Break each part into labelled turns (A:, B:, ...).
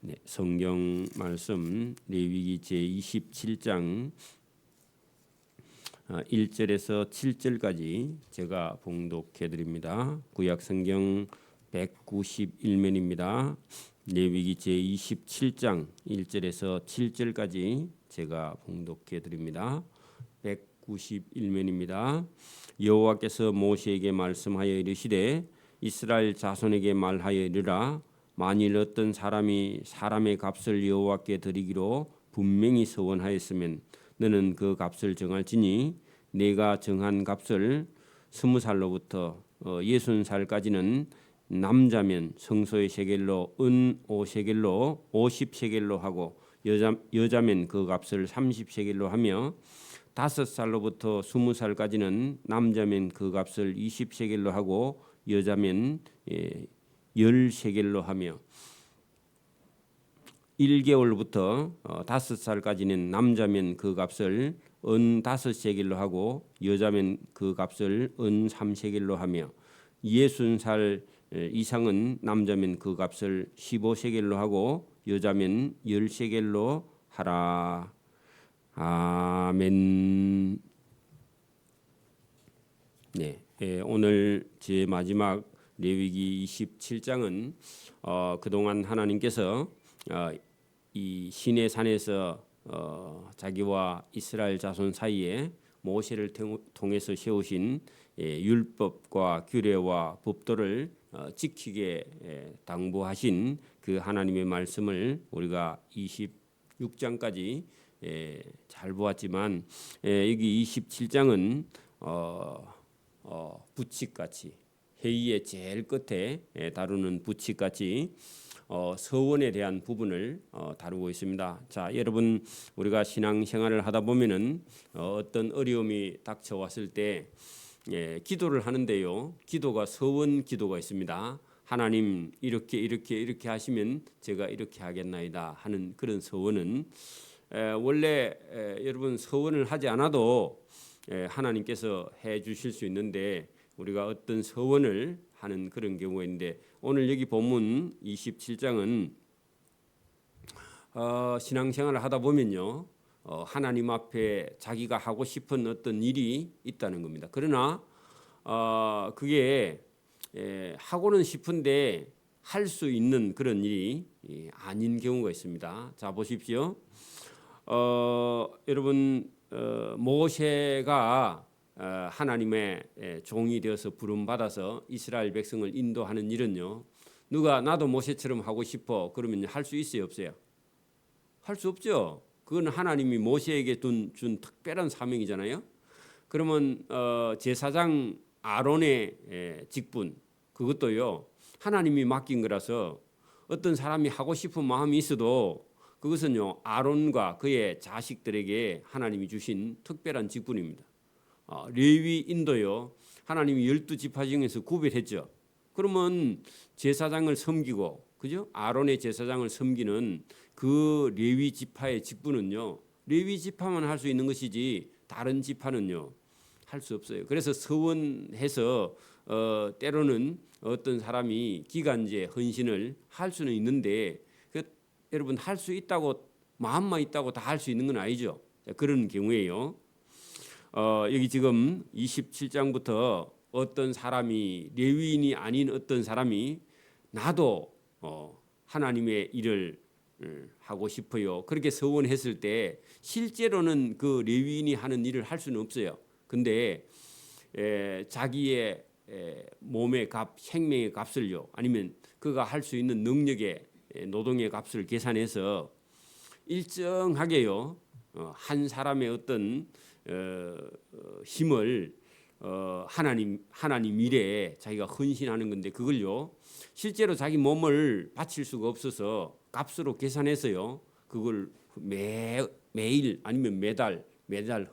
A: 네, 성경 말씀 레위기 제27장 1절에서 7절까지 제가 봉독해 드립니다. 구약 성경 191면입니다. 레위기 제27장 1절에서 7절까지 제가 봉독해 드립니다. 191면입니다. 여호와께서 모세에게 말씀하여 이르시되 이스라엘 자손에게 말하여 이르라. 만일 어떤 사람이 사람의 값을 여호와께 드리기로 분명히 서원하였으면 너는 그 값을 정할지니 내가 정한 값을 20살로부터 60살까지는 남자면 성소의 세겔로 은 5세겔로 50세겔로 하고 여자면 그 값을 30세겔로 하며 5살로부터 20살까지는 남자면 그 값을 20세겔로 하고 여자면 10세겔로 하며 1개월부터 5살까지는 남자면 그 값을 은 5세겔로 하고 여자면 그 값을 은 3세겔로 하며 60살 이상은 남자면 그 값을 15세겔로 하고 여자면 10세겔로 하라. 아멘. 네, 오늘 제 마지막 레위기 27장은 그동안 하나님께서 이 시내 산에서 자기와 이스라엘 자손 사이에 모세를 통해서 세우신 율법과 규례와 법도를 지키게 당부하신 그 하나님의 말씀을 우리가 26장까지 잘 보았지만 여기 27장은 부칙같이 회의의 제일 끝에 다루는 부칙같이 서원에 대한 부분을 다루고 있습니다. 자, 여러분 우리가 신앙생활을 하다 보면은 어떤 어려움이 닥쳐왔을 때 기도를 하는데요. 기도가 서원 기도가 있습니다. 하나님 이렇게 하시면 제가 이렇게 하겠나이다 하는 그런 서원은 원래 여러분 서원을 하지 않아도 하나님께서 해 주실 수 있는데 우리가 어떤 서원을 하는 그런 경우가 있는데 오늘 여기 본문 27장은 신앙생활을 하다 보면요 하나님 앞에 자기가 하고 싶은 어떤 일이 있다는 겁니다. 그러나 그게 하고는 싶은데 할 수 있는 그런 일이 아닌 경우가 있습니다. 자 보십시오. 여러분 모세가 하나님의 종이 되어서 부름받아서 이스라엘 백성을 인도하는 일은요. 누가 나도 모세처럼 하고 싶어 그러면 할 수 있어요 없어요? 할 수 없죠. 그건 하나님이 모세에게 준 특별한 사명이잖아요. 그러면 제사장 아론의 직분 그것도요. 하나님이 맡긴 거라서 어떤 사람이 하고 싶은 마음이 있어도 그것은요. 아론과 그의 자식들에게 하나님이 주신 특별한 직분입니다. 레위인도요. 하나님이 12지파 중에서 구별했죠. 그러면 제사장을 섬기고 그죠? 아론의 제사장을 섬기는 그 레위 지파의 직분은요. 레위 지파만 할 수 있는 것이지 다른 지파는요. 할 수 없어요. 그래서 서원해서 때로는 어떤 사람이 기간제 헌신을 할 수는 있는데 여러분 할 수 있다고 마음만 있다고 다 할 수 있는 건 아니죠. 그런 경우에요. 여기 지금 27장부터 어떤 사람이 레위인이 아닌 어떤 사람이 나도 하나님의 일을 하고 싶어요. 그렇게 서원했을 때 실제로는 그 레위인이 하는 일을 할 수는 없어요. 근데 자기의 몸의 값, 생명의 값을요. 아니면 그가 할 수 있는 능력의 노동의 값을 계산해서 일정하게요. 한 사람의 어떤 힘을 하나님 일에 자기가 헌신하는 건데 그걸요 실제로 자기 몸을 바칠 수가 없어서 값으로 계산해서요 그걸 매일 아니면 매달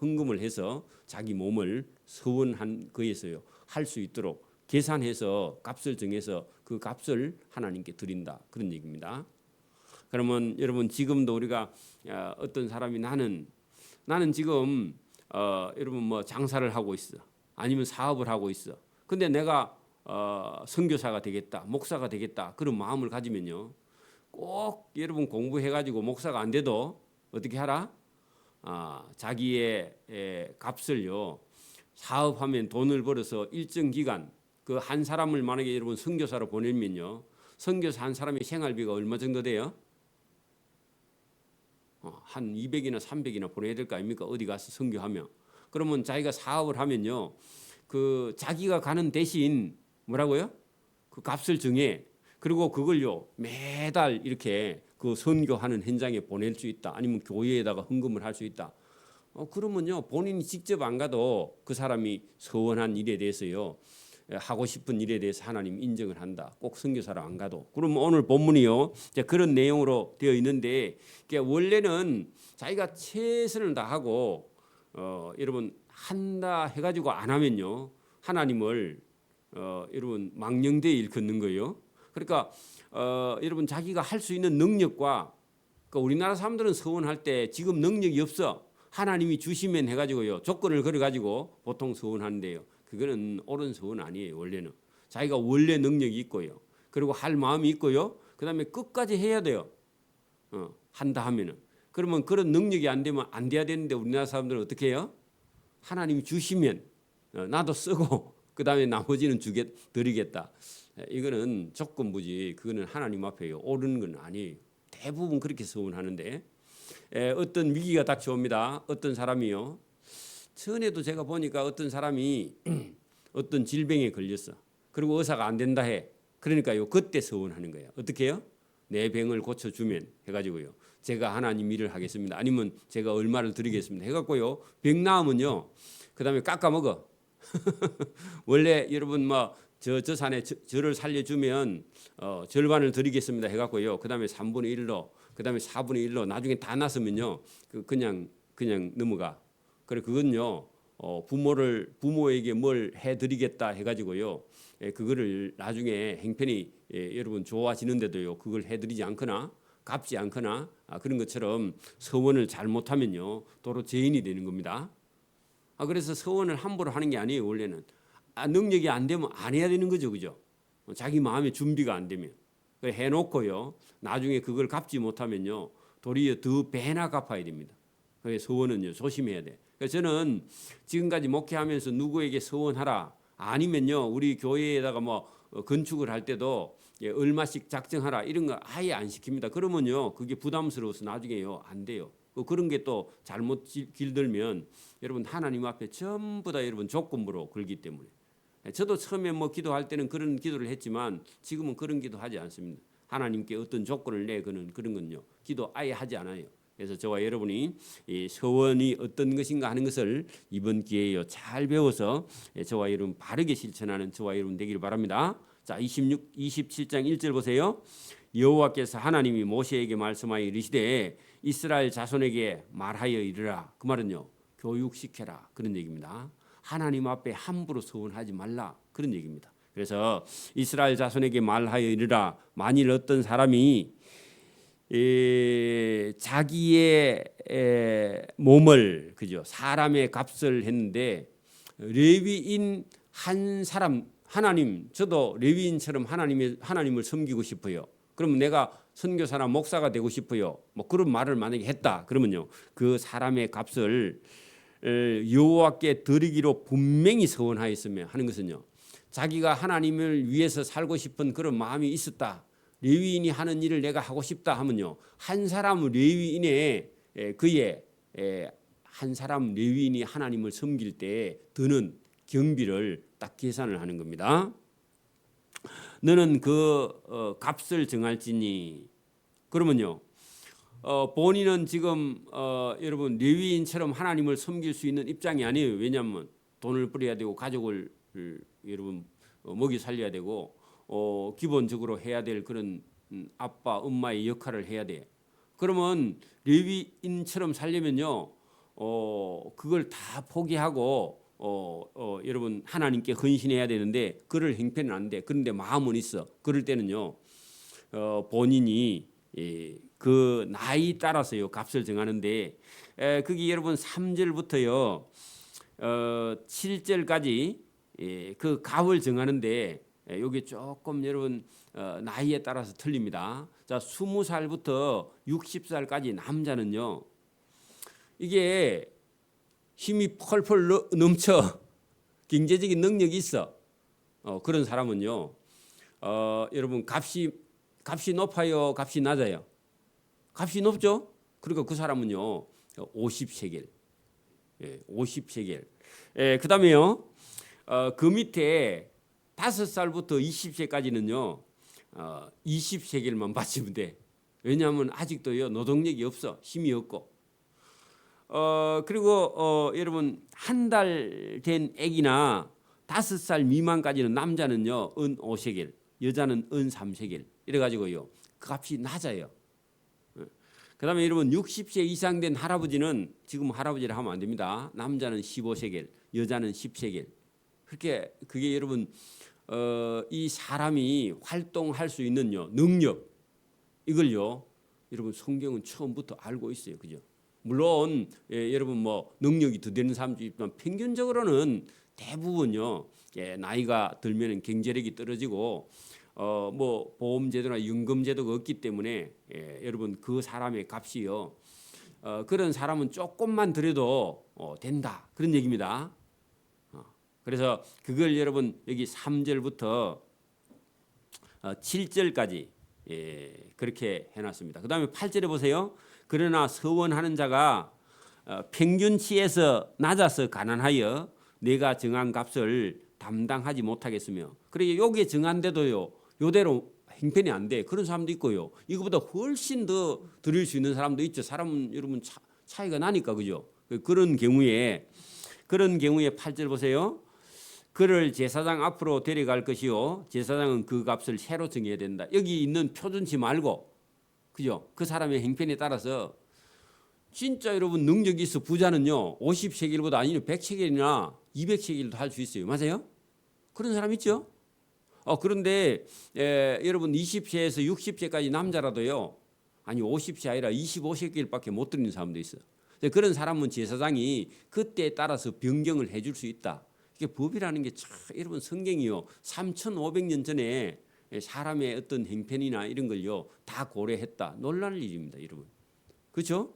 A: 헌금을 해서 자기 몸을 서원한 거에서요 할 수 있도록 계산해서 값을 정해서 그 값을 하나님께 드린다 그런 얘기입니다. 그러면 여러분 지금도 우리가 어떤 사람이 나는 지금 여러분 뭐 장사를 하고 있어. 아니면 사업을 하고 있어. 근데 내가 선교사가 되겠다. 목사가 되겠다. 그런 마음을 가지면요. 꼭 여러분 공부해가지고 목사가 안 돼도 어떻게 하라? 자기의 값을요 사업하면 돈을 벌어서 일정 기간 그 한 사람을 만약에 여러분 선교사로 보내면요 선교사 한 사람의 생활비가 얼마 정도 돼요? 한 200이나 300이나 보내야 될 거 아닙니까? 어디 가서 선교하면 그러면 자기가 사업을 하면요 그 자기가 가는 대신 뭐라고요? 그 값을 정해. 그리고 그걸요 매달 이렇게 그 선교하는 현장에 보낼 수 있다. 아니면 교회에다가 헌금을 할 수 있다. 그러면요 본인이 직접 안 가도 그 사람이 서원한 일에 대해서요 하고 싶은 일에 대해서 하나님 인정을 한다. 꼭 선교사로 안 가도. 그럼 오늘 본문이요 그런 내용으로 되어 있는데 원래는 자기가 최선을 다하고 여러분 한다 해가지고 안 하면요 하나님을 여러분 망령되이 일컫는 거예요. 그러니까 여러분 자기가 할 수 있는 능력과 그러니까 우리나라 사람들은 서원할 때 지금 능력이 없어 하나님이 주시면 해가지고요 조건을 걸어가지고 보통 서원하는데요. 그거는 옳은 서원 아니에요. 원래는 자기가 원래 능력이 있고요. 그리고 할 마음이 있고요. 그다음에 끝까지 해야 돼요. 한다 하면은 그러면 그런 능력이 안 되면 안 돼야 되는데 우리나라 사람들은 어떻게 해요? 하나님이 주시면 나도 쓰고 그다음에 나머지는 드리겠다. 이거는 조건부지 그거는 하나님 앞에요. 옳은 건 아니에요. 대부분 그렇게 서원하는데 어떤 위기가 닥쳐옵니다. 어떤 사람이요. 전에도 제가 보니까 어떤 사람이 어떤 질병에 걸렸어. 그리고 의사가 안 된다 해. 그러니까요. 그때 서원하는 거예요. 어떻게 해요? 내 병을 고쳐주면 해가지고요. 제가 하나님 일을 하겠습니다. 아니면 제가 얼마를 드리겠습니다. 해갖고요. 병 나으면요. 그 다음에 깎아 먹어. 원래 여러분 저 산에 저를 살려주면 절반을 드리겠습니다. 해갖고요. 그 다음에 3분의 1로 그 다음에 4분의 1로 나중에 다 났으면요. 그냥 넘어가. 그래 그건요 부모에게 뭘 해드리겠다 해가지고요 그거를 나중에 행편이 여러분 좋아지는데도요 그걸 해드리지 않거나 갚지 않거나 그런 것처럼 서원을 잘못하면요 도로 죄인이 되는 겁니다. 그래서 서원을 함부로 하는 게 아니에요. 원래는 능력이 안 되면 안 해야 되는 거죠, 그죠? 자기 마음의 준비가 안 되면 해놓고요 나중에 그걸 갚지 못하면요 도리어 더 배나 갚아야 됩니다. 그래서 서원은요 조심해야 돼. 그래서 저는 지금까지 목회하면서 누구에게 서원하라 아니면요 우리 교회에다가 건축을 할 때도 얼마씩 작정하라 이런 거 아예 안 시킵니다. 그러면요 그게 부담스러워서 나중에요 안 돼요. 그런 게 또 잘못 길들면 여러분 하나님 앞에 전부 다 여러분 조건부로 걸기 때문에 저도 처음에 기도할 때는 그런 기도를 했지만 지금은 그런 기도하지 않습니다. 하나님께 어떤 조건을 그런 건요 기도 아예 하지 않아요. 그래서 저와 여러분이 이 서원이 어떤 것인가 하는 것을 이번 기회에 잘 배워서 저와 여러분 바르게 실천하는 저와 여러분 되기를 바랍니다. 자, 27장 1절 보세요. 여호와께서 하나님이 모세에게 말씀하여 이르시되 이스라엘 자손에게 말하여 이르라. 그 말은요 교육시켜라 그런 얘기입니다. 하나님 앞에 함부로 서원하지 말라 그런 얘기입니다. 그래서 이스라엘 자손에게 말하여 이르라. 만일 어떤 사람이 자기의 몸을 그죠 사람의 값을 했는데 레위인 한 사람 하나님 저도 레위인처럼 하나님을 섬기고 싶어요. 그러면 내가 선교사나 목사가 되고 싶어요. 그런 말을 만약에 했다 그러면요 그 사람의 값을 여호와께 드리기로 분명히 서원하였으며 하는 것은요 자기가 하나님을 위해서 살고 싶은 그런 마음이 있었다. 레위인이 하는 일을 내가 하고 싶다 하면요 한 사람 레위인의 그의 한 사람 레위인이 하나님을 섬길 때 드는 경비를 딱 계산을 하는 겁니다. 너는 그 값을 정할지니 그러면요 본인은 지금 여러분 레위인처럼 하나님을 섬길 수 있는 입장이 아니에요. 왜냐하면 돈을 벌여야 되고 가족을 여러분 먹이 살려야 되고 기본적으로 해야 될 그런 아빠 엄마의 역할을 해야 돼. 그러면 레위인처럼 살려면요 그걸 다 포기하고 여러분 하나님께 헌신해야 되는데 그럴 형편은 안 돼. 그런데 마음은 있어. 그럴 때는요 본인이 그 나이 따라서요 값을 정하는데 그게 여러분 3절부터요 7절까지 그 값을 정하는데 여기 조금 여러분 나이에 따라서 틀립니다. 자, 20살부터 60살까지 남자는요. 이게 힘이 펄펄 넘쳐 경제적인 능력이 있어. 그런 사람은요. 여러분 값이 높아요, 값이 낮아요. 값이 높죠. 그러니까 그 사람은요 50세겔, 50세겔. 그다음에요 그 밑에 5살부터 20세까지는요 20세겔만 바치면 돼. 왜냐하면 아직도요 노동력이 없어, 힘이 없고. 그리고 여러분 한 달 된 아기나 5살 미만까지는 남자는요 은 5세겔, 여자는 은 3세겔 이래가지고요 그 값이 낮아요. 그다음에 여러분 60세 이상 된 할아버지는 지금 할아버지를 하면 안 됩니다. 남자는 15세겔, 여자는 10세겔. 그게 여러분 이 사람이 활동할 수 있는요 능력, 이걸요 여러분 성경은 처음부터 알고 있어요, 그죠? 물론 여러분 뭐 능력이 더 되는 사람도 있지만 평균적으로는 대부분요 나이가 들면은 경제력이 떨어지고 뭐 보험제도나 연금제도가 없기 때문에 여러분 그 사람의 값이요 그런 사람은 조금만 들여도 된다, 그런 얘기입니다. 그래서 그걸 여러분 여기 3절부터 7절까지 그렇게 해놨습니다. 그 다음에 8절에 보세요. 그러나 서원하는 자가 평균치에서 낮아서 가난하여 내가 정한 값을 담당하지 못하겠으며, 그러게 여기에 정한데도요 요대로 형편이 안 돼. 그런 사람도 있고요. 이거보다 훨씬 더 드릴 수 있는 사람도 있죠. 사람은 여러분 차이가 나니까, 그죠? 그런 경우에 8절 보세요. 그를 제사장 앞으로 데려갈 것이요 제사장은 그 값을 새로 정해야 된다. 여기 있는 표준치 말고, 그죠? 그 사람의 형편에 따라서 진짜 여러분 능력이 있어 부자는요 50세겔보다 아니면 100세겔이나 200세겔도 할 수 있어요. 맞아요? 그런 사람 있죠? 그런데 여러분 20세에서 60세까지 남자라도요 아니 50세 아니라 25세겔밖에 못 드리는 사람도 있어요. 그런 사람은 제사장이 그때에 따라서 변경을 해줄 수 있다. 이게 법이라는 게 참 여러분 성경이요 3,500년 전에 사람의 어떤 형편이나 이런 걸요 다 고려했다. 놀랄 일입니다, 여러분. 그렇죠?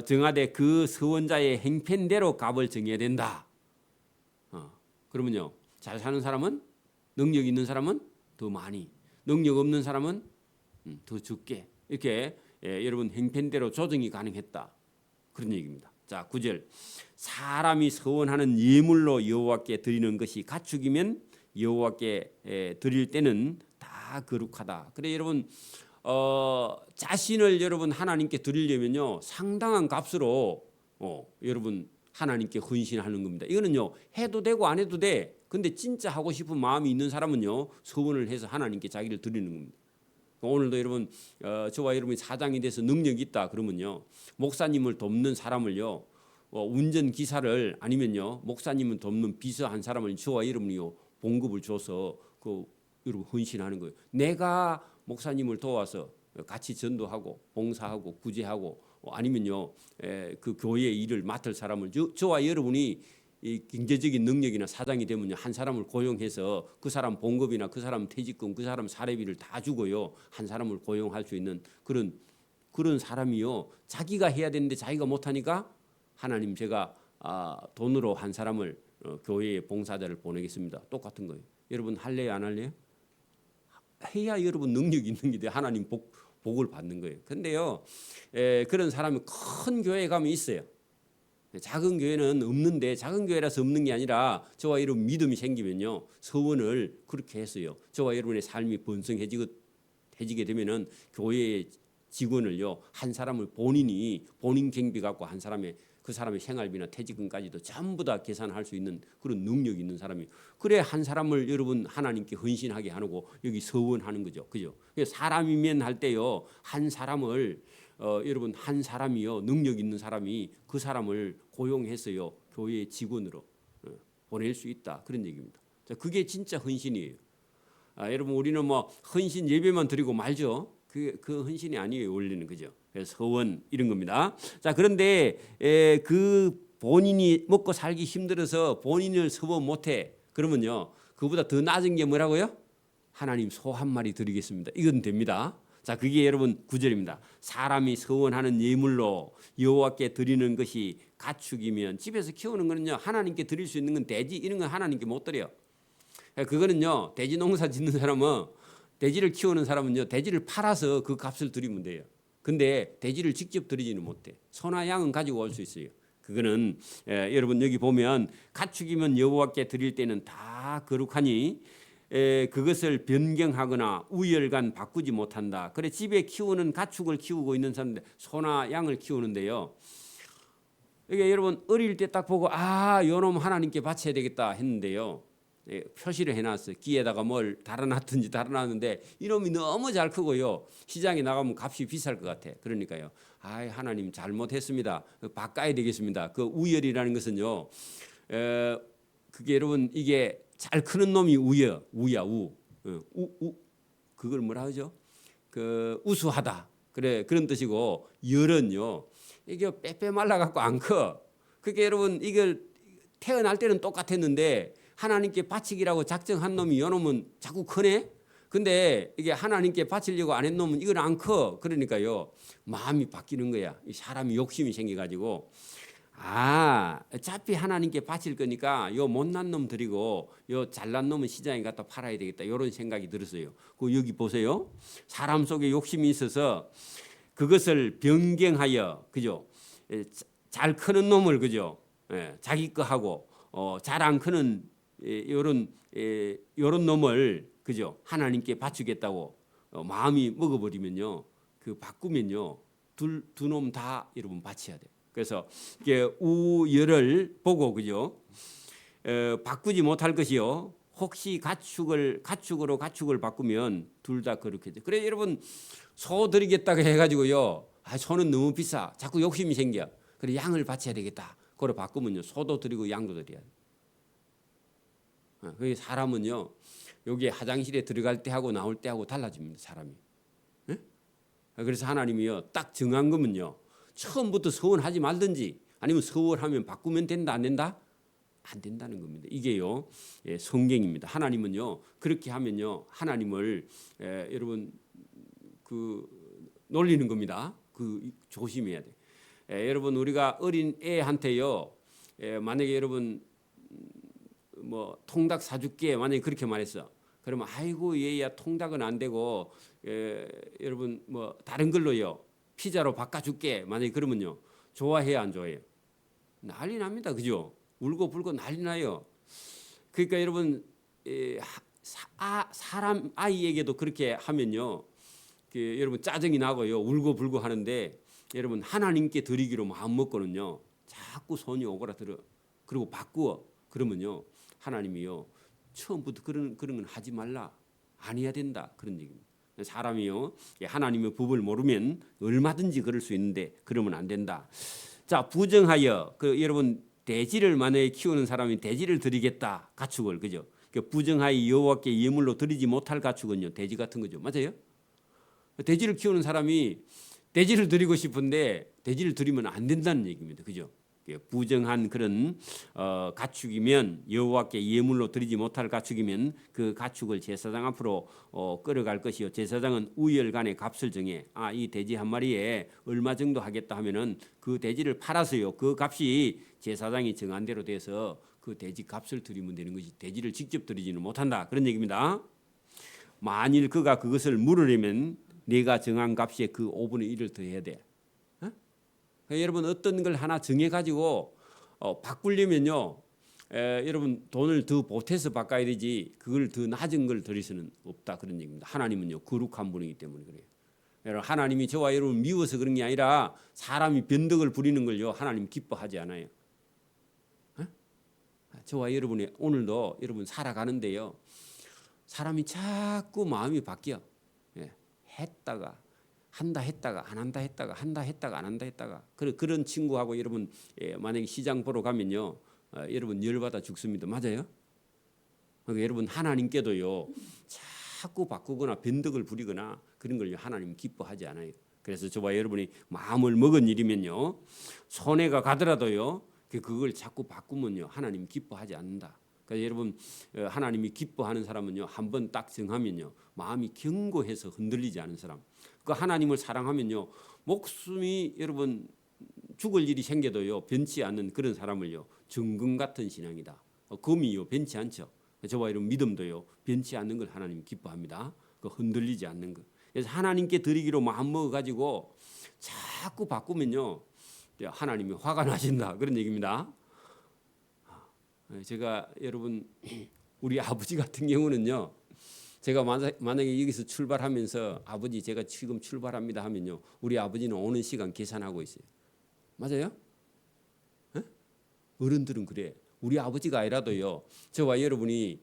A: 정하되 그 서원자의 형편대로 값을 정해야 된다. 그러면요 잘 사는 사람은, 능력 있는 사람은 더 많이, 능력 없는 사람은 더 적게, 이렇게 여러분 형편대로 조정이 가능했다, 그런 얘기입니다. 자, 9절. 사람이 서원하는 예물로 여호와께 드리는 것이 가축이면 여호와께 드릴 때는 다 거룩하다. 그래 여러분 자신을 여러분 하나님께 드리려면요 상당한 값으로 여러분 하나님께 헌신하는 겁니다. 이거는요 해도 되고 안 해도 돼. 근데 진짜 하고 싶은 마음이 있는 사람은요 서원을 해서 하나님께 자기를 드리는 겁니다. 오늘도 여러분 저와 여러분이 사장이 돼서 능력이 있다 그러면요 목사님을 돕는 사람을요 운전 기사를 아니면요 목사님을 돕는 비서 한 사람을 저와 여러분이요 봉급을 줘서 그 여러분 헌신하는 거예요. 내가 목사님을 도와서 같이 전도하고 봉사하고 구제하고 아니면요 그 교회의 일을 맡을 사람을 저와 여러분이 이 경제적인 능력이나 사장이 되면요 한 사람을 고용해서 그 사람 봉급이나 그 사람 퇴직금, 그 사람 사례비를 다 주고요 한 사람을 고용할 수 있는 그런 사람이요 자기가 해야 되는데 자기가 못하니까 하나님 제가 돈으로 한 사람을 교회에 봉사자를 보내겠습니다. 똑같은 거예요. 여러분 할래요 안 할래요? 해야 여러분 능력이 있는 게 돼. 하나님 복을 받는 거예요. 근데요 그런 사람이 큰 교회에 가면 있어요. 작은 교회는 없는데, 작은 교회라서 없는 게 아니라 저와 여러분 믿음이 생기면요 서원을 그렇게 했어요. 저와 여러분의 삶이 번성해지게 되면은 교회의 직원을요 한 사람을 본인 경비 갖고 한 사람의 그 사람의 생활비나 퇴직금까지도 전부 다 계산할 수 있는 그런 능력이 있는 사람이, 그래 한 사람을 여러분 하나님께 헌신하게 하고 여기 서원하는 거죠. 그죠? 사람이면 할 때요 한 사람을 여러분 한 사람이요 능력 있는 사람이 그 사람을 고용해서요 교회의 직원으로 보낼 수 있다, 그런 얘기입니다. 자, 그게 진짜 헌신이에요. 여러분 우리는 뭐 헌신 예배만 드리고 말죠. 그 헌신이 아니에요 원리는, 그죠? 그래서 서원 이런 겁니다. 자, 그런데 그 본인이 먹고 살기 힘들어서 본인을 서원 못해 그러면요 그보다 더 낮은 게 뭐라고요? 하나님 소 한 마리 드리겠습니다. 이건 됩니다. 자, 그게 여러분 9절입니다. 사람이 서원하는 예물로 여호와께 드리는 것이 가축이면, 집에서 키우는 거는요 하나님께 드릴 수 있는 건 돼지, 이런 건 하나님께 못 드려요. 그거는요 돼지 농사 짓는 사람은, 돼지를 키우는 사람은요 돼지를 팔아서 그 값을 드리면 돼요. 근데 돼지를 직접 드리지는 못해. 소나 양은 가지고 올 수 있어요. 그거는 여러분 여기 보면 가축이면 여호와께 드릴 때는 다 거룩하니 그것을 변경하거나 우열간 바꾸지 못한다. 그래 집에 키우는 가축을 키우고 있는 사람들, 소나 양을 키우는데요. 이게 여러분 어릴 때 딱 보고 요놈 하나님께 바쳐야 되겠다 했는데요. 표시를 해놨어요. 귀에다가 뭘 달아놨든지 달아놨는데 이놈이 너무 잘 크고요. 시장에 나가면 값이 비쌀 것 같아. 그러니까요. 하나님 잘못했습니다. 바꿔야 되겠습니다. 그 우열이라는 것은요. 그게 여러분 이게 잘 크는 놈이 우야. 그걸 뭐라 하죠? 그 우수하다. 그래 그런 뜻이고, 열은요. 이게 빼빼 말라 갖고 안 커. 그게 여러분 이걸 태어날 때는 똑같았는데 하나님께 바치기라고 작정한 놈이 요 놈은 자꾸 크네. 근데 이게 하나님께 바치려고 안 했는 놈은 이건 안 커. 그러니까요 마음이 바뀌는 거야. 사람이 욕심이 생겨가지고 어차피 하나님께 바칠 거니까 요 못난 놈 드리고 요 잘난 놈은 시장에 갖다 팔아야 되겠다, 이런 생각이 들었어요. 그 여기 보세요. 사람 속에 욕심이 있어서 그것을 변경하여, 그죠? 잘 크는 놈을, 그죠? 자기 거 하고 잘 안 크는 요런 놈을, 그죠? 하나님께 바치겠다고 마음이 먹어버리면요, 그 바꾸면요 두 놈 다 여러분 바쳐야 돼. 그래서 이게 우열을 보고, 그죠? 바꾸지 못할 것이요. 혹시 가축으로 가축을 바꾸면 둘 다 그렇겠죠. 그래 여러분 소 드리겠다고 해가지고요. 소는 너무 비싸. 자꾸 욕심이 생겨. 그래 양을 바쳐야 되겠다. 그걸 바꾸면요 소도 드리고 양도 드려야 돼. 그 사람은요 여기 화장실에 들어갈 때 하고 나올 때 하고 달라집니다. 사람이. 그래서 하나님이요 딱 정한 거면요 처음부터 서원하지 말든지, 아니면 서원하면 바꾸면 된다 안 된다? 안 된다는 겁니다. 이게요 성경입니다. 하나님은요 그렇게 하면요 하나님을 여러분 그 놀리는 겁니다. 그 조심해야 돼. 여러분 우리가 어린 애한테요 만약에 여러분 뭐 통닭 사줄게 만약에 그렇게 말했어. 그러면 아이고 얘야 통닭은 안 되고 여러분 뭐 다른 걸로요 피자로 바꿔줄게 만약에 그러면요 좋아해야 안 좋아해요? 난리 납니다. 그죠? 울고 불고 난리 나요. 그러니까 여러분 사람 아이에게도 그렇게 하면요 여러분 짜증이 나고요 울고 불고 하는데, 여러분 하나님께 드리기로 마음 먹고는요 자꾸 손이 오그라들어. 그리고 바꾸어. 그러면요 하나님이요 처음부터 그런 건 하지 말라, 안 해야 된다, 그런 얘기입니다. 사람이요 하나님의 법을 모르면 얼마든지 그럴 수 있는데 그러면 안 된다. 자, 부정하여, 여러분 돼지를 만약에 키우는 사람이 돼지를 드리겠다, 가축을, 그죠? 부정하여 여호와께 예물로 드리지 못할 가축은요 돼지 같은 거죠. 맞아요? 돼지를 키우는 사람이 돼지를 드리고 싶은데 돼지를 드리면 안 된다는 얘기입니다. 그죠? 부정한 그런 가축이면, 여호와께 예물로 드리지 못할 가축이면 그 가축을 제사장 앞으로 끌어갈 것이요 제사장은 우열간의 값을 정해 이 돼지 한 마리에 얼마 정도 하겠다 하면은 그 돼지를 팔아서요 그 값이 제사장이 정한 대로 돼서 그 돼지 값을 드리면 되는 것이, 돼지를 직접 드리지는 못한다, 그런 얘기입니다. 만일 그가 그것을 물으려면 내가 정한 값에 그 5분의 1을 더해야 돼. 여러분 어떤 걸 하나 정해가지고 바꾸려면요 여러분 돈을 더 보태서 바꿔야 되지 그걸 더 낮은 걸 드릴 수는 없다, 그런 얘기입니다. 하나님은요 거룩한 분이기 때문에 그래요. 여러분 하나님이 저와 여러분 미워서 그런 게 아니라 사람이 변덕을 부리는 걸요 하나님 기뻐하지 않아요. 저와 여러분이 오늘도 여러분 살아가는데요 사람이 자꾸 마음이 바뀌어. 했다가 한다 했다가 안 한다 했다가 한다 했다가 안 한다 했다가 그런 친구하고 여러분 만약에 시장 보러 가면요 여러분 열받아 죽습니다. 맞아요? 그러니까 여러분 하나님께도요 자꾸 바꾸거나 변덕을 부리거나 그런 걸 하나님 기뻐하지 않아요. 그래서 저와 여러분이 마음을 먹은 일이면요 손해가 가더라도요 그걸 자꾸 바꾸면요 하나님 기뻐하지 않는다. 그러니까 여러분 하나님이 기뻐하는 사람은요 한번 딱 정하면요 마음이 견고해서 흔들리지 않은 사람. 그 하나님을 사랑하면요 목숨이 여러분 죽을 일이 생겨도요 변치 않는 그런 사람을요 정금 같은 신앙이다. 금이요 변치 않죠. 저와 이런 믿음도요 변치 않는 걸 하나님 기뻐합니다. 그 흔들리지 않는 것. 그래서 하나님께 드리기로 마음 먹어 가지고 자꾸 바꾸면요 하나님이 화가 나신다 그런 얘기입니다. 제가 여러분 우리 아버지 같은 경우는요 제가 만약에 여기서 출발하면서 아버지 제가 지금 출발합니다 하면요 우리 아버지는 오는 시간 계산하고 있어요. 맞아요? 에? 어른들은 그래. 우리 아버지가 아니라도요 저와 여러분이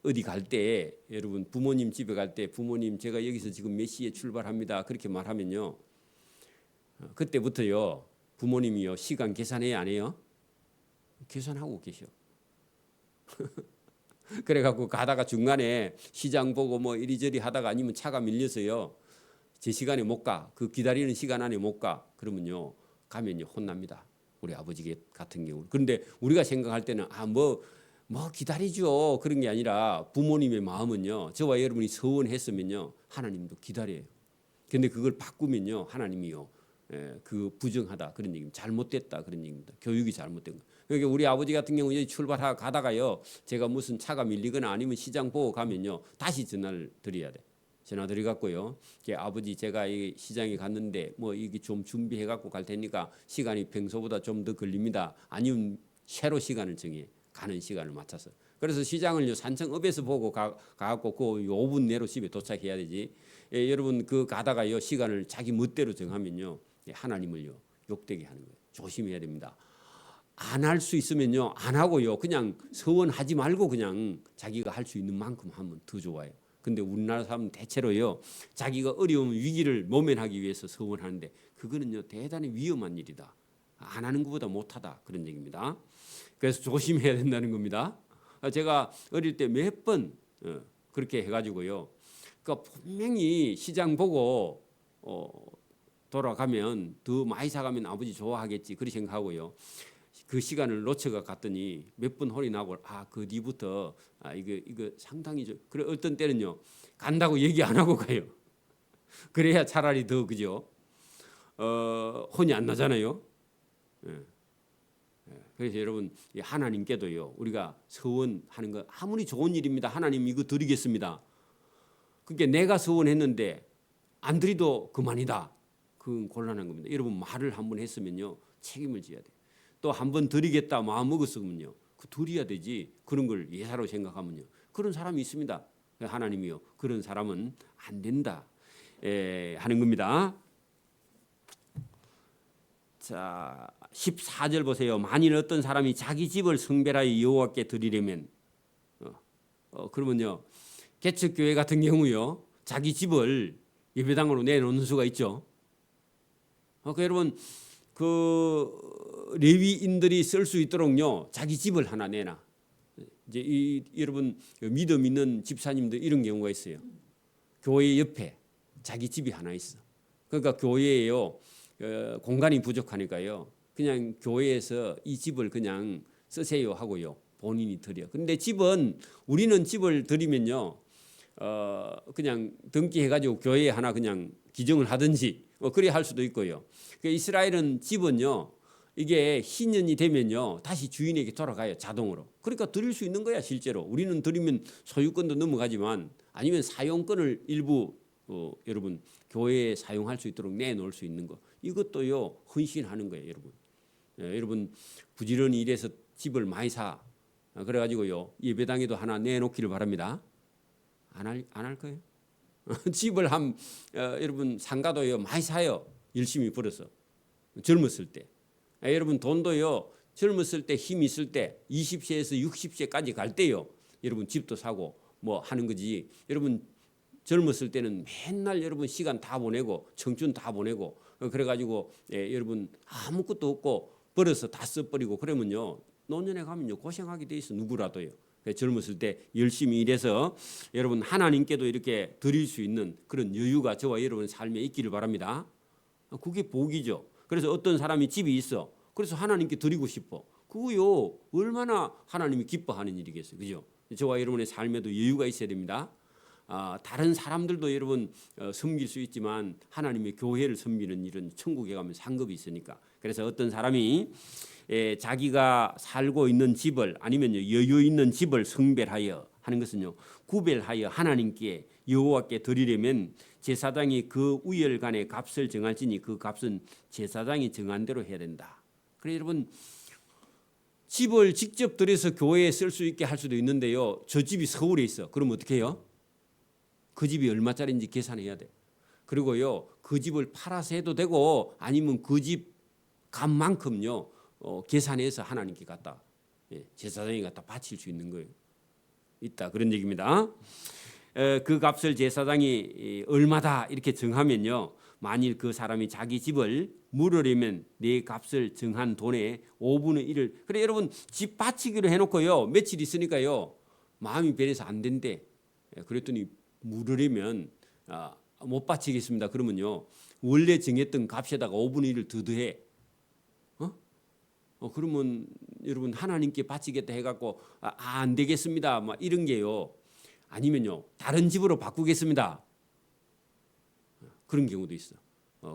A: 어디 갈 때 여러분 부모님 집에 갈 때 부모님 제가 여기서 지금 몇 시에 출발합니다 그렇게 말하면요 그때부터요 부모님이요 시간 계산해야 안 해요? 계산하고 계셔. 그래갖고 가다가 중간에 시장 보고 뭐 이리저리 하다가 아니면 차가 밀려서요 제 시간에 못 가. 그 기다리는 시간 안에 못 가. 그러면요 가면요 혼납니다. 우리 아버지 같은 경우. 그런데 우리가 생각할 때는 뭐 기다리죠. 그런 게 아니라 부모님의 마음은요 저와 여러분이 서원했으면요 하나님도 기다려요. 근데 그걸 바꾸면요 하나님이요 그 부정하다 그런 얘기입니다. 잘못됐다 그런 얘기입니다. 교육이 잘못된 거. 그러니까 우리 아버지 같은 경우 여기 출발하 가다가요 제가 무슨 차가 밀리거나 아니면 시장 보고 가면요 다시 전화를 드려야 돼. 전화 드려 갖고요. 아버지 제가 이 시장에 갔는데 뭐 이게 좀 준비해 갖고 갈 테니까 시간이 평소보다 좀 더 걸립니다. 아니면 새로 시간을 정해 가는 시간을 맞춰서. 그래서 시장을요 산청읍에서 보고 가 갖고 그 5분 내로 집에 도착해야 되지. 여러분 그 가다가요 시간을 자기 멋대로 정하면요 하나님을요 욕되게 하는 거예요. 조심해야 됩니다. 안 할 수 있으면요 안 하고요 그냥 서원하지 말고 그냥 자기가 할 수 있는 만큼 하면 더 좋아요. 근데 우리나라 사람은 대체로요 자기가 어려운 위기를 모면하기 위해서 서원하는데 그거는요 대단히 위험한 일이다. 안 하는 것보다 못하다 그런 얘기입니다. 그래서 조심해야 된다는 겁니다. 제가 어릴 때 몇 번 그렇게 해가지고요. 그러니까 분명히 시장 보고 돌아가면 더 많이 사가면 아버지 좋아하겠지 그렇게 생각하고요. 그 시간을 놓쳐가 갔더니 몇 번 홀이 나고 그 뒤부터 이거 상당히 그래 어떤 때는요 간다고 얘기 안 하고 가요. 그래야 차라리 더 그죠? 혼이 안 나잖아요. 그래서 여러분 하나님께도요 우리가 서원하는 거 아무리 좋은 일입니다. 하나님 이거 드리겠습니다. 그게 내가 서원했는데 안 드리도 그만이다. 그건 곤란한 겁니다. 여러분 말을 한번 했으면요 책임을 져야 돼요. 또 한 번 드리겠다 마음 먹었으면요 그 드려야 되지. 그런 걸 예사로 생각하면요 그런 사람이 있습니다. 하나님이요 그런 사람은 안 된다 하는 겁니다. 자 14절 보세요. 만일 어떤 사람이 자기 집을 성별하여 여호와께 드리려면 그러면요 개척교회 같은 경우요 자기 집을 예배당으로 내놓는 수가 있죠. 여러분 그 레위인들이 쓸 수 있도록요 자기 집을 하나 내놔. 이제 여러분 믿음 있는 집사님들 이런 경우가 있어요. 교회 옆에 자기 집이 하나 있어. 그러니까 교회에요 공간이 부족하니까요 그냥 교회에서 이 집을 그냥 쓰세요 하고요 본인이 드려. 그런데 집은 우리는 집을 드리면요 그냥 등기해가지고 교회에 하나 그냥 기증을 하든지 그래 할 수도 있고요. 이스라엘은 집은요 이게 신년이 되면요 다시 주인에게 돌아가요 자동으로. 그러니까 드릴 수 있는 거야 실제로. 우리는 드리면 소유권도 넘어가지만 아니면 사용권을 일부 여러분 교회에 사용할 수 있도록 내놓을 수 있는 거 이것도요 헌신하는 거예요 여러분. 여러분 부지런히 일해서 집을 많이 사 그래가지고요 예배당에도 하나 내놓기를 바랍니다. 안 할 거예요? 집을 여러분 상가도요 많이 사요. 열심히 벌어서 젊었을 때. 여러분 돈도요 젊었을 때 힘 있을 때 20세에서 60세까지 갈 때요 여러분 집도 사고 뭐 하는 거지. 여러분 젊었을 때는 맨날 여러분 시간 다 보내고 청춘 다 보내고 그래가지고 여러분 아무것도 없고 벌어서 다 써버리고 그러면요 노년에 가면요 고생하게 돼 있어 누구라도요. 젊었을 때 열심히 일해서 여러분 하나님께도 이렇게 드릴 수 있는 그런 여유가 저와 여러분 삶에 있기를 바랍니다. 그게 복이죠. 그래서 어떤 사람이 집이 있어. 그래서 하나님께 드리고 싶어. 그거요 얼마나 하나님이 기뻐하는 일이겠어요, 그죠? 저와 여러분의 삶에도 여유가 있어야 됩니다. 다른 사람들도 여러분 섬길 수 있지만 하나님의 교회를 섬기는 일은 천국에 가면 상급이 있으니까. 그래서 어떤 사람이 자기가 살고 있는 집을 아니면 여유 있는 집을 성별하여 하는 것은요 구별하여 하나님께 여호와께 드리려면 제사장이 그 우열간의 값을 정할지니 그 값은 제사장이 정한 대로 해야 된다. 그래서 여러분 집을 직접 들여서 교회에 쓸 수 있게 할 수도 있는데요. 저 집이 서울에 있어. 그럼 어떻게 해요? 그 집이 얼마짜리인지 계산해야 돼. 그리고요 그 집을 팔아서 해도 되고 아니면 그 집 값만큼요 계산해서 하나님께 갖다 제사장이 갖다 바칠 수 있는 거예요. 있다 그런 얘기입니다. 그 값을 제사장이 얼마다 이렇게 정하면요 만일 그 사람이 자기 집을 물으려면 내 값을 정한 돈의 5분의 1을 그래 여러분 집 바치기로 해놓고요 며칠 있으니까요 마음이 변해서 안 된대. 그랬더니 물으려면 못 바치겠습니다. 그러면요 원래 정했던 값에다가 5분의 1을 더 더해. 그러면 여러분 하나님께 바치겠다 해갖고 안 되겠습니다. 막 이런 게요. 아니면요 다른 집으로 바꾸겠습니다. 그런 경우도 있어.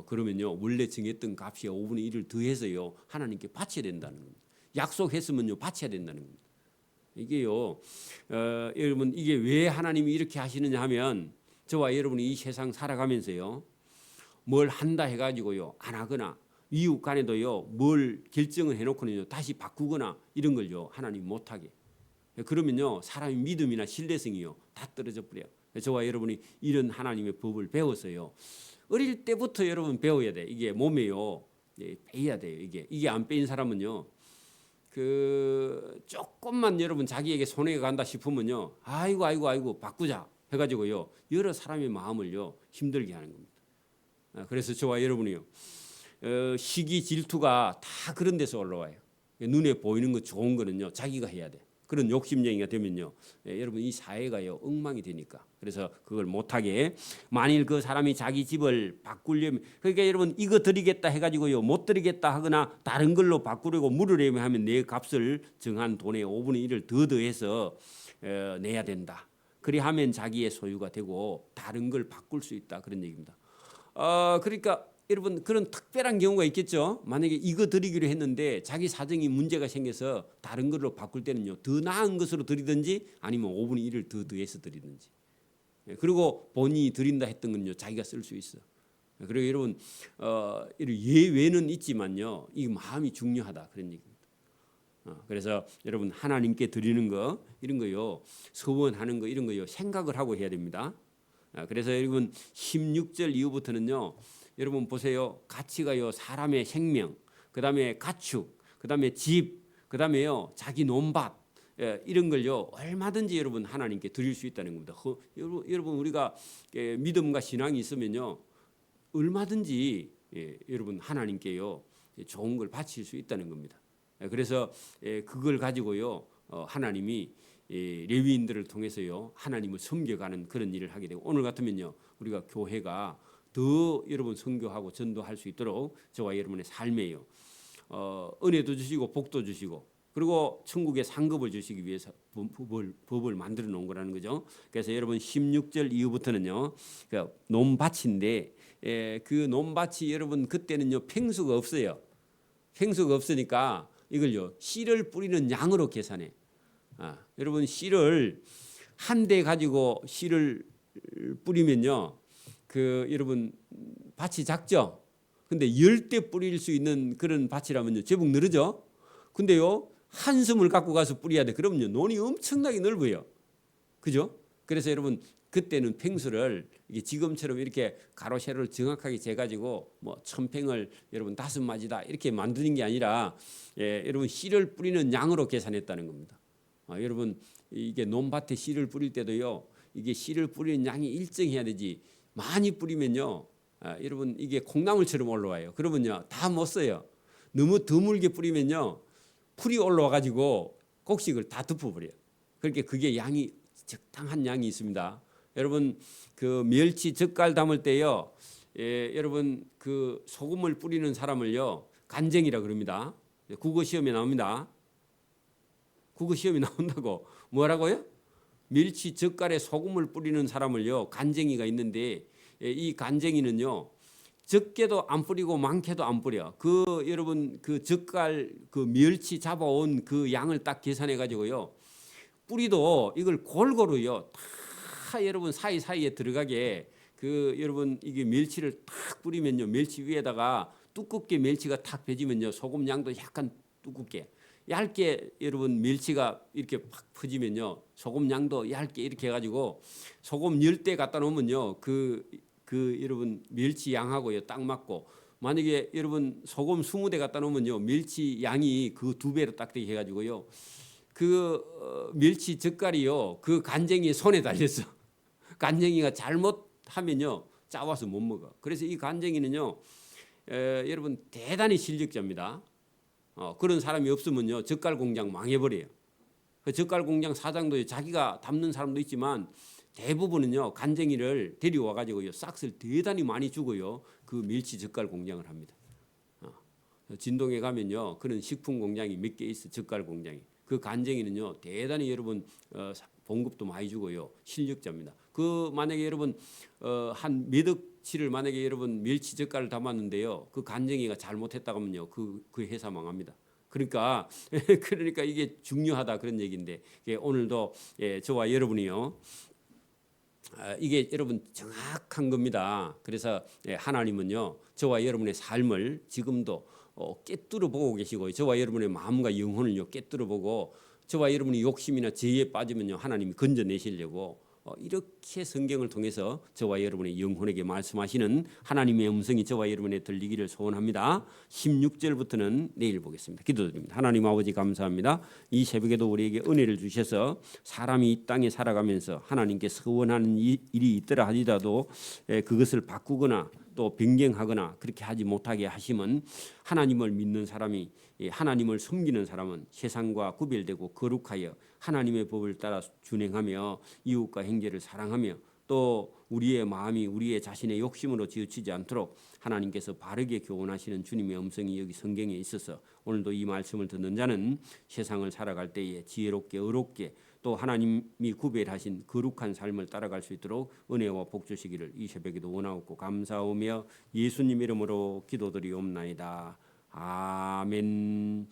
A: 그러면요 원래 정했던 값에 5분의 1을 더해서요 하나님께 바쳐야 된다는 겁니다. 약속했으면요 바쳐야 된다는 겁니다. 이게요 여러분 이게 왜 하나님이 이렇게 하시느냐 하면 저와 여러분이 이 세상 살아가면서요 뭘 한다 해가지고요 안 하거나 이웃 간에도요 뭘 결정을 해놓고는요 다시 바꾸거나 이런 걸요 하나님 못하게. 그러면요 사람의 믿음이나 신뢰성이요 다 떨어져 버려요. 저와 여러분이 이런 하나님의 법을 배워서요 어릴 때부터 여러분 배워야 돼. 이게 몸에요 빼야 돼요. 이게 안 빼인 사람은요 그 조금만 여러분 자기에게 손해가 간다 싶으면요 아이고 바꾸자 해가지고요 여러 사람의 마음을요 힘들게 하는 겁니다. 그래서 저와 여러분이요 시기 질투가 다 그런 데서 올라와요. 눈에 보이는 거 좋은 거는요 자기가 해야 돼. 그런 욕심쟁이가 되면요 여러분 이 사회가요 엉망이 되니까. 그래서 그걸 못하게 만일 그 사람이 자기 집을 바꾸려면 그러니까 여러분 이거 드리겠다 해가지고요 못 드리겠다 하거나 다른 걸로 바꾸려고 물으려면 하면 내 값을 정한 돈의 5분의 1을 더 더해서 내야 된다. 그리하면 자기의 소유가 되고 다른 걸 바꿀 수 있다 그런 얘기입니다. 그러니까 여러분 그런 특별한 경우가 있겠죠. 만약에 이거 드리기로 했는데 자기 사정이 문제가 생겨서 다른 걸로 바꿀 때는요 더 나은 것으로 드리든지 아니면 5분의 1을 더 더해서 드리든지. 그리고 본인이 드린다 했던 건요 자기가 쓸 수 있어. 그리고 여러분 예외는 있지만요 이 마음이 중요하다 그런 얘기입니다. 그래서 여러분 하나님께 드리는 거 이런 거요 서원하는 거 이런 거요 생각을 하고 해야 됩니다. 그래서 여러분 16절 이후부터는요 여러분 보세요. 가치가요 사람의 생명, 그다음에 가축, 그다음에 집, 그다음에요 자기 논밭 이런 걸요 얼마든지 여러분 하나님께 드릴 수 있다는 겁니다. 여러분 우리가 믿음과 신앙이 있으면요 얼마든지 여러분 하나님께요 좋은 걸 바칠 수 있다는 겁니다. 그래서 그걸 가지고요 하나님이 레위인들을 통해서요 하나님을 섬겨가는 그런 일을 하게 되고 오늘 같으면요 우리가 교회가 더 여러분 선교하고 전도할 수 있도록 저와 여러분의 삶에요 은혜도 주시고 복도 주시고 그리고 천국의 상급을 주시기 위해서 법을 만들어 놓은 거라는 거죠. 그래서 여러분 16절 이후부터는요 그 논밭인데 그 논밭이 여러분 그때는요 평수가 없어요. 평수가 없으니까 이걸요 씨를 뿌리는 양으로 계산해. 여러분 씨를 한 대 가지고 씨를 뿌리면요 그 여러분 밭이 작죠. 근데 10대 뿌릴 수 있는 그런 밭이라면요 제법 늘어져. 근데요 한숨을 갖고 가서 뿌려야 돼. 그러면요 논이 엄청나게 넓어요. 그죠? 그래서 여러분 그때는 평수를 이게 지금처럼 이렇게 가로 세로를 정확하게 재가지고 뭐 1000평을 여러분 5마디다 이렇게 만드는 게 아니라 여러분 씨를 뿌리는 양으로 계산했다는 겁니다. 여러분 이게 논밭에 씨를 뿌릴 때도요 이게 씨를 뿌리는 양이 일정해야 되지. 많이 뿌리면요 여러분 이게 콩나물처럼 올라와요. 그러면요 다 못 써요. 너무 드물게 뿌리면요 풀이 올라와 가지고 곡식을 다 덮어버려요. 그렇게 그게 양이 적당한 양이 있습니다. 여러분 그 멸치 젓갈 담을 때요 여러분 그 소금을 뿌리는 사람을요 간쟁이라 그럽니다. 국어 시험에 나옵니다. 국어 시험이 나온다고. 뭐라고요? 멸치 젓갈에 소금을 뿌리는 사람을요, 간쟁이가 있는데 이 간쟁이는요, 적게도 안 뿌리고 많게도 안 뿌려. 여러분 그 젓갈 그 멸치 잡아온 그 양을 딱 계산해 가지고요, 뿌리도 이걸 골고루요, 다 여러분 사이사이에 들어가게 여러분 이게 멸치를 탁 뿌리면요, 멸치 위에다가 두껍게 멸치가 탁 배지면요, 소금 양도 약간 두껍게, 얇게 여러분 멸치가 이렇게 팍 퍼지면요, 소금 양도 얇게 이렇게 해가지고 소금 10대 갖다 놓으면요, 여러분 멸치 양하고요 딱 맞고, 만약에 여러분 소금 20대 갖다 놓으면요, 멸치 양이 그 2배로 딱 되게 해가지고요, 멸치 젓갈이요, 그 간쟁이 손에 달렸어. 간쟁이가 잘못하면요 짜와서 못 먹어. 그래서 이 간쟁이는요, 여러분 대단히 실력자입니다. 그런 사람이 없으면요, 젓갈 공장 망해버려요. 그 젓갈 공장 사장도 자기가 담는 사람도 있지만 대부분은요, 간쟁이를 데려와 가지고요, 싹을 대단히 많이 주고요, 그 멸치 젓갈 공장을 합니다. 진동에 가면요, 그런 식품 공장이 몇 개 있어, 젓갈 공장이. 그 간쟁이는요, 대단히 여러분 봉급도 많이 주고요, 실력자입니다. 만약에 여러분 한 몇 억치를 만약에 여러분 멸치 젓갈을 담았는데요, 그 간쟁이가 잘못했다고 하면요, 그 회사 망합니다. 그러니까 이게 중요하다 그런 얘기인데, 오늘도 저와 여러분이요, 이게 여러분 정확한 겁니다. 그래서 하나님은요, 저와 여러분의 삶을 지금도 꿰뚫어 보고 계시고, 저와 여러분의 마음과 영혼을요 꿰뚫어 보고, 저와 여러분이 욕심이나 죄에 빠지면요, 하나님이 건져내시려고 이렇게 성경을 통해서 저와 여러분의 영혼에게 말씀하시는 하나님의 음성이 저와 여러분에 들리기를 소원합니다. 16절부터는 내일 보겠습니다. 기도드립니다. 하나님 아버지 감사합니다. 이 새벽에도 우리에게 은혜를 주셔서 사람이 이 땅에 살아가면서 하나님께 서원하는 일이 있더라 하더라도 그것을 바꾸거나 또 변경하거나 그렇게 하지 못하게 하심은, 하나님을 믿는 사람이, 하나님을 섬기는 사람은 세상과 구별되고 거룩하여 하나님의 법을 따라 준행하며 이웃과 형제를 사랑하며, 또 우리의 마음이 우리의 자신의 욕심으로 지어치지 않도록 하나님께서 바르게 교훈하시는 주님의 음성이 여기 성경에 있어서, 오늘도 이 말씀을 듣는 자는 세상을 살아갈 때에 지혜롭게 의롭게 또 하나님이 구별하신 거룩한 삶을 따라갈 수 있도록 은혜와 복 주시기를 이 새벽에도 원하옵고 감사하며 예수님 이름으로 기도드리옵나이다. 아멘.